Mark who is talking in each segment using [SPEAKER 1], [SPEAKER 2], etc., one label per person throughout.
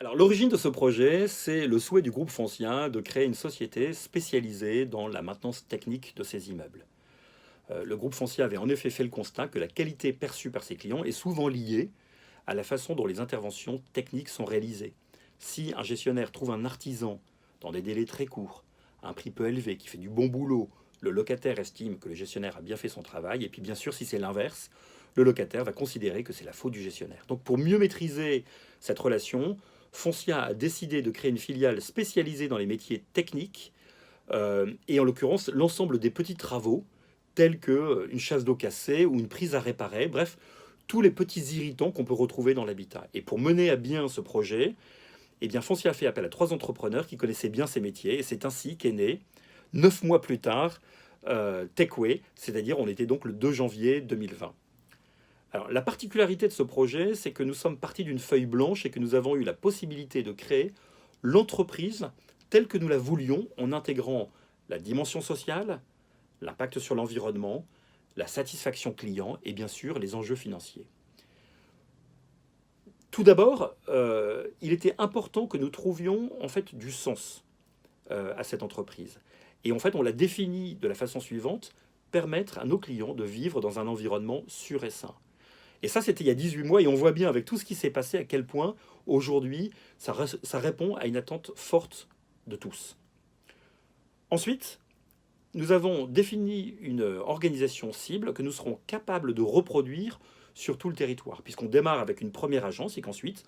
[SPEAKER 1] Alors, l'origine de ce projet, c'est le souhait du groupe Foncia de créer une société spécialisée dans la maintenance technique de ses immeubles. Le groupe Foncia avait en effet fait le constat que la qualité perçue par ses clients est souvent liée à la façon dont les interventions techniques sont réalisées. Si un gestionnaire trouve un artisan dans des délais très courts, à un prix peu élevé, qui fait du bon boulot, le locataire estime que le gestionnaire a bien fait son travail, et puis bien sûr, si c'est l'inverse, le locataire va considérer que c'est la faute du gestionnaire. Donc pour mieux maîtriser cette relation, Foncia a décidé de créer une filiale spécialisée dans les métiers techniques, et en l'occurrence l'ensemble des petits travaux, tels qu'une chasse d'eau cassée ou une prise à réparer, bref, tous les petits irritants qu'on peut retrouver dans l'habitat. Et pour mener à bien ce projet, eh bien, Foncia a fait appel à trois entrepreneurs qui connaissaient bien ces métiers, et c'est ainsi qu'est né, 9 mois plus tard, Techway, c'est-à-dire on était donc le 2 janvier 2020. Alors, la particularité de ce projet, c'est que nous sommes partis d'une feuille blanche et que nous avons eu la possibilité de créer l'entreprise telle que nous la voulions en intégrant la dimension sociale, l'impact sur l'environnement, la satisfaction client et bien sûr les enjeux financiers. Tout d'abord, il était important que nous trouvions en fait du sens à cette entreprise. Et en fait, on l'a défini de la façon suivante, permettre à nos clients de vivre dans un environnement sûr et sain. Et ça, c'était il y a 18 mois, et on voit bien avec tout ce qui s'est passé à quel point, aujourd'hui, ça répond à une attente forte de tous. Ensuite, nous avons défini une organisation cible que nous serons capables de reproduire sur tout le territoire, puisqu'on démarre avec une première agence et qu'ensuite,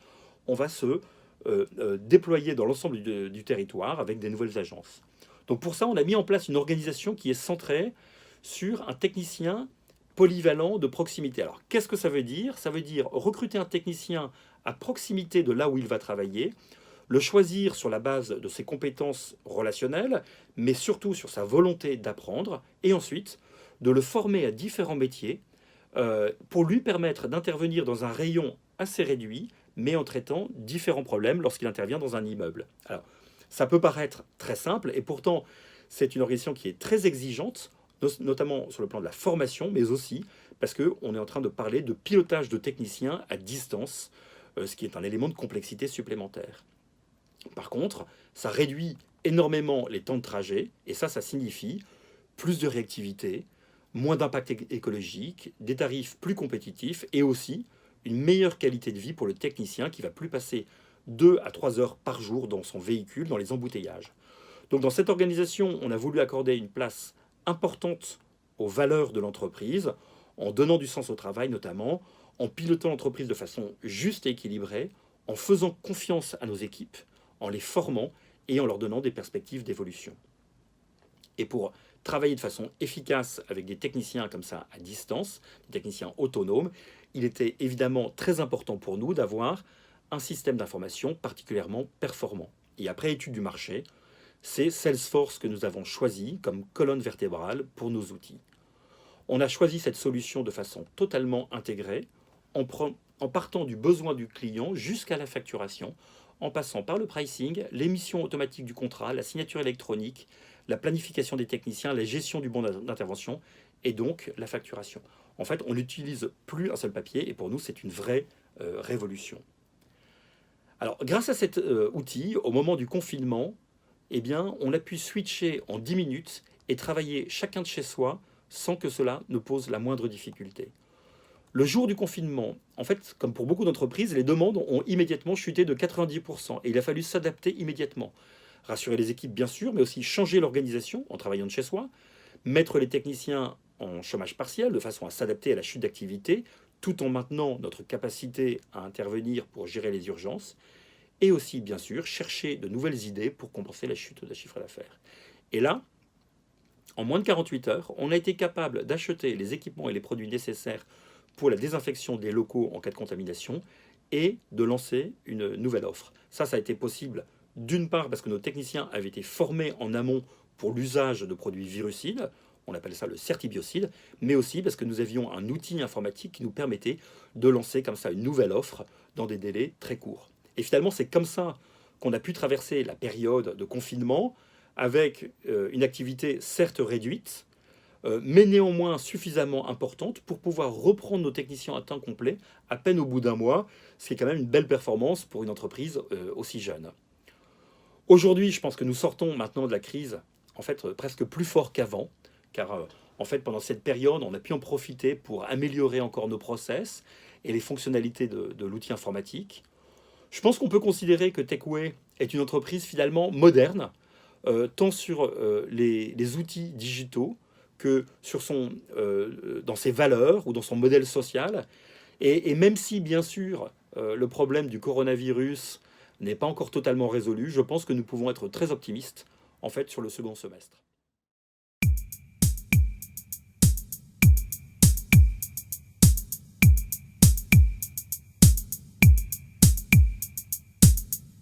[SPEAKER 1] on va se déployer dans l'ensemble du territoire avec des nouvelles agences. Donc pour ça, on a mis en place une organisation qui est centrée sur un technicien polyvalent de proximité. Alors qu'est-ce que ça veut dire? Ça veut dire recruter un technicien à proximité de là où il va travailler, le choisir sur la base de ses compétences relationnelles, mais surtout sur sa volonté d'apprendre, et ensuite de le former à différents métiers pour lui permettre d'intervenir dans un rayon assez réduit, mais en traitant différents problèmes lorsqu'il intervient dans un immeuble. Alors, ça peut paraître très simple, et pourtant, c'est une organisation qui est très exigeante, notamment sur le plan de la formation, mais aussi parce qu'on est en train de parler de pilotage de techniciens à distance, ce qui est un élément de complexité supplémentaire. Par contre, ça réduit énormément les temps de trajet, et ça signifie plus de réactivité, moins d'impact écologique, des tarifs plus compétitifs, et aussi une meilleure qualité de vie pour le technicien qui va plus passer 2 à 3 heures par jour dans son véhicule, dans les embouteillages. Donc dans cette organisation, on a voulu accorder une place importante aux valeurs de l'entreprise, en donnant du sens au travail notamment, en pilotant l'entreprise de façon juste et équilibrée, en faisant confiance à nos équipes, en les formant et en leur donnant des perspectives d'évolution. Et pour travailler de façon efficace avec des techniciens comme ça à distance, des techniciens autonomes, il était évidemment très important pour nous d'avoir un système d'information particulièrement performant. Et après étude du marché, c'est Salesforce que nous avons choisi comme colonne vertébrale pour nos outils. On a choisi cette solution de façon totalement intégrée, en partant du besoin du client jusqu'à la facturation, en passant par le pricing, l'émission automatique du contrat, la signature électronique, la planification des techniciens, la gestion du bon d'intervention et donc la facturation. En fait, on n'utilise plus un seul papier et pour nous, c'est une vraie révolution. Alors, grâce à cet outil, au moment du confinement, eh bien, on a pu switcher en 10 minutes et travailler chacun de chez soi sans que cela ne pose la moindre difficulté. Le jour du confinement, en fait, comme pour beaucoup d'entreprises, les demandes ont immédiatement chuté de 90% et il a fallu s'adapter immédiatement. Rassurer les équipes, bien sûr, mais aussi changer l'organisation en travaillant de chez soi, mettre les techniciens en chômage partiel de façon à s'adapter à la chute d'activité, tout en maintenant notre capacité à intervenir pour gérer les urgences, et aussi, bien sûr, chercher de nouvelles idées pour compenser la chute de chiffre d'affaires. Et là, en moins de 48 heures, on a été capable d'acheter les équipements et les produits nécessaires pour la désinfection des locaux en cas de contamination et de lancer une nouvelle offre. Ça a été possible d'une part parce que nos techniciens avaient été formés en amont pour l'usage de produits virucides, on appelle ça le certibiocide, mais aussi parce que nous avions un outil informatique qui nous permettait de lancer comme ça une nouvelle offre dans des délais très courts. Et finalement, c'est comme ça qu'on a pu traverser la période de confinement avec une activité certes réduite, mais néanmoins suffisamment importante pour pouvoir reprendre nos techniciens à temps complet à peine au bout d'un mois, ce qui est quand même une belle performance pour une entreprise aussi jeune. Aujourd'hui, je pense que nous sortons maintenant de la crise en fait presque plus fort qu'avant, car en fait pendant cette période, on a pu en profiter pour améliorer encore nos process et les fonctionnalités de l'outil informatique. Je pense qu'on peut considérer que Techway est une entreprise finalement moderne, tant sur les outils digitaux que sur dans ses valeurs ou dans son modèle social. Et même si, bien sûr, le problème du coronavirus n'est pas encore totalement résolu, je pense que nous pouvons être très optimistes en fait sur le second semestre.